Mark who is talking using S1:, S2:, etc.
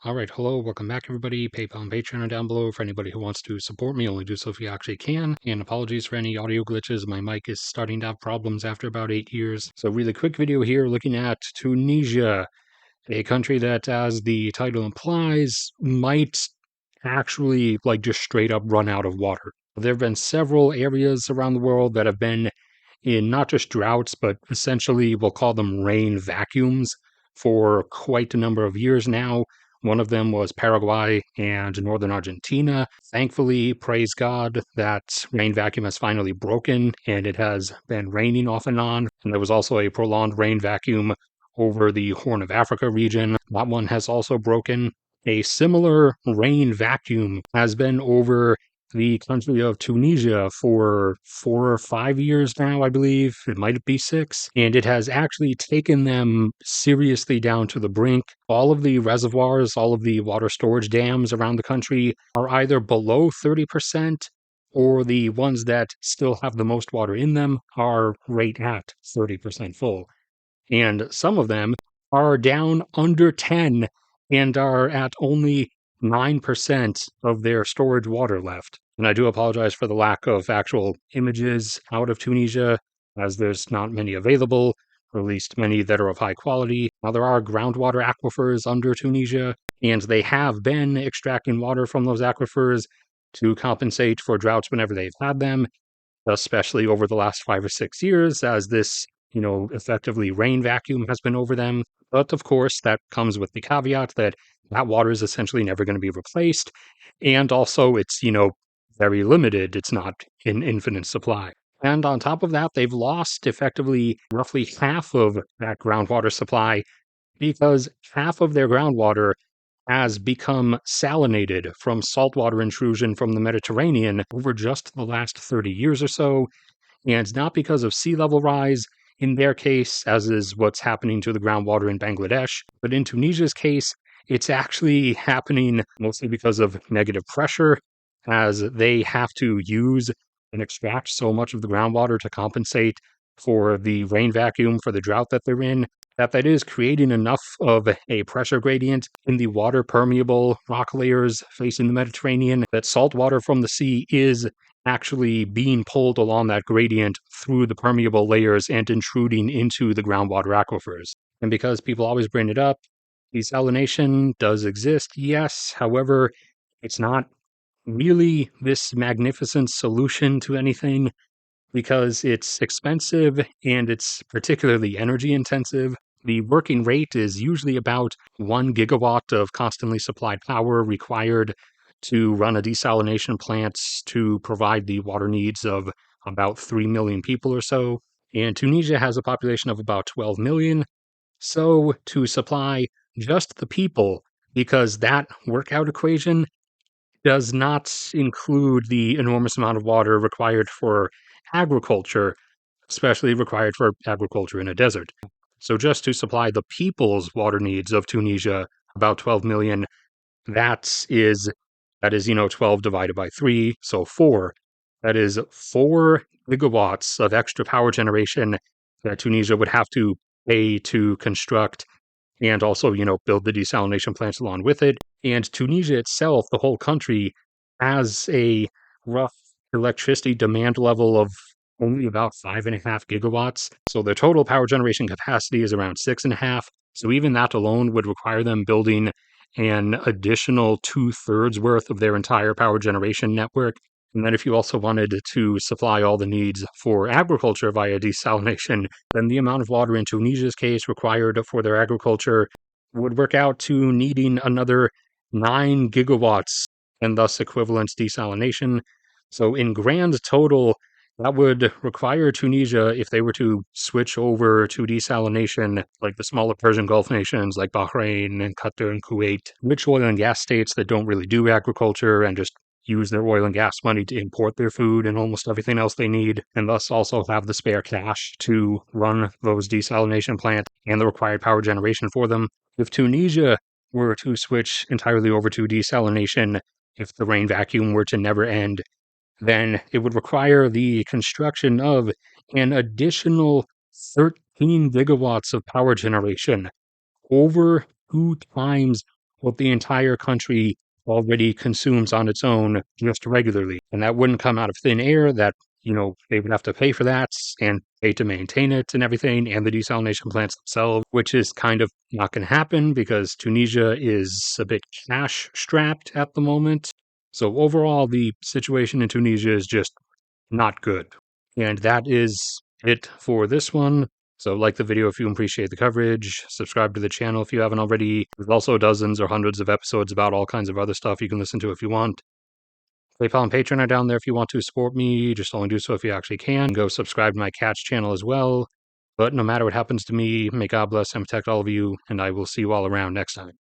S1: All right, hello, welcome back, everybody. PayPal and Patreon are down below for anybody who wants to support me. Only do so if you actually can. And apologies for any audio glitches. My mic is starting to have problems after about 8 years. So, really quick video here looking at Tunisia, a country that, as the title implies, might actually just straight up run out of water. There have been several areas around the world that have been in not just droughts, but essentially we'll call them rain vacuums for quite a number of years now. One of them was Paraguay and northern Argentina. Thankfully, praise God, that rain vacuum has finally broken and it has been raining off and on. And there was also a prolonged rain vacuum over the Horn of Africa region. That one has also broken. A similar rain vacuum has been over the country of Tunisia for 4 or 5 years now, I believe. It might be 6. And it has actually taken them seriously down to the brink. All of the reservoirs, all of the water storage dams around the country are either below 30%, or the ones that still have the most water in them are right at 30% full. And some of them are down under 10 and are at only 9% of their storage water left. And I do apologize for the lack of actual images out of Tunisia, as there's not many available, or at least many that are of high quality. Now, there are groundwater aquifers under Tunisia, and they have been extracting water from those aquifers to compensate for droughts whenever they've had them, especially over the last 5 or 6 years, as this effectively rain vacuum has been over them. But of course, that comes with the caveat that that water is essentially never going to be replaced. And also, it's, very limited. It's not an infinite supply. And on top of that, they've lost effectively roughly half of that groundwater supply because half of their groundwater has become salinated from saltwater intrusion from the Mediterranean over just the last 30 years or so. And not because of sea level rise in their case, as is what's happening to the groundwater in Bangladesh, but in Tunisia's case, it's actually happening mostly because of negative pressure, as they have to use and extract so much of the groundwater to compensate for the rain vacuum for the drought that they're in, that is creating enough of a pressure gradient in the water permeable rock layers facing the Mediterranean that salt water from the sea is actually being pulled along that gradient through the permeable layers and intruding into the groundwater aquifers. And because people always bring it up, desalination does exist, yes. However, it's not really this magnificent solution to anything because it's expensive and it's particularly energy intensive. The working rate is usually about 1 gigawatt of constantly supplied power required to run a desalination plant to provide the water needs of about 3 million people or so. And Tunisia has a population of about 12 million. So to supply just the people, because that workout equation does not include the enormous amount of water required for agriculture, especially required for agriculture in a desert. So just to supply the people's water needs of Tunisia, about 12 million, that is, 12 divided by 3, so 4. That is 4 gigawatts of extra power generation that Tunisia would have to pay to construct and also, build the desalination plants along with it. And Tunisia itself, the whole country, has a rough electricity demand level of only about 5.5 gigawatts. So the total power generation capacity is around 6.5. So even that alone would require them building an additional 2/3 worth of their entire power generation network. And then if you also wanted to supply all the needs for agriculture via desalination, then the amount of water in Tunisia's case required for their agriculture would work out to needing another 9 gigawatts and thus equivalent desalination. So in grand total, that would require Tunisia, if they were to switch over to desalination, like the smaller Persian Gulf nations like Bahrain and Qatar and Kuwait, rich oil and gas states that don't really do agriculture and just use their oil and gas money to import their food and almost everything else they need, and thus also have the spare cash to run those desalination plants and the required power generation for them. If Tunisia were to switch entirely over to desalination, if the rain vacuum were to never end, then it would require the construction of an additional 13 gigawatts of power generation, over 2 times what the entire country already consumes on its own just regularly. And that wouldn't come out of thin air. That, they would have to pay for that and pay to maintain it and everything, and the desalination plants themselves, which is kind of not going to happen because Tunisia is a bit cash strapped at the moment. So overall, the situation in Tunisia is just not good. And that is it for this one. So like the video if you appreciate the coverage, subscribe to the channel if you haven't already. There's also dozens or hundreds of episodes about all kinds of other stuff you can listen to if you want. PayPal and Patreon are down there if you want to support me. Just only do so if you actually can. Go subscribe to my cat's channel as well. But no matter what happens to me, may God bless and protect all of you, and I will see you all around next time.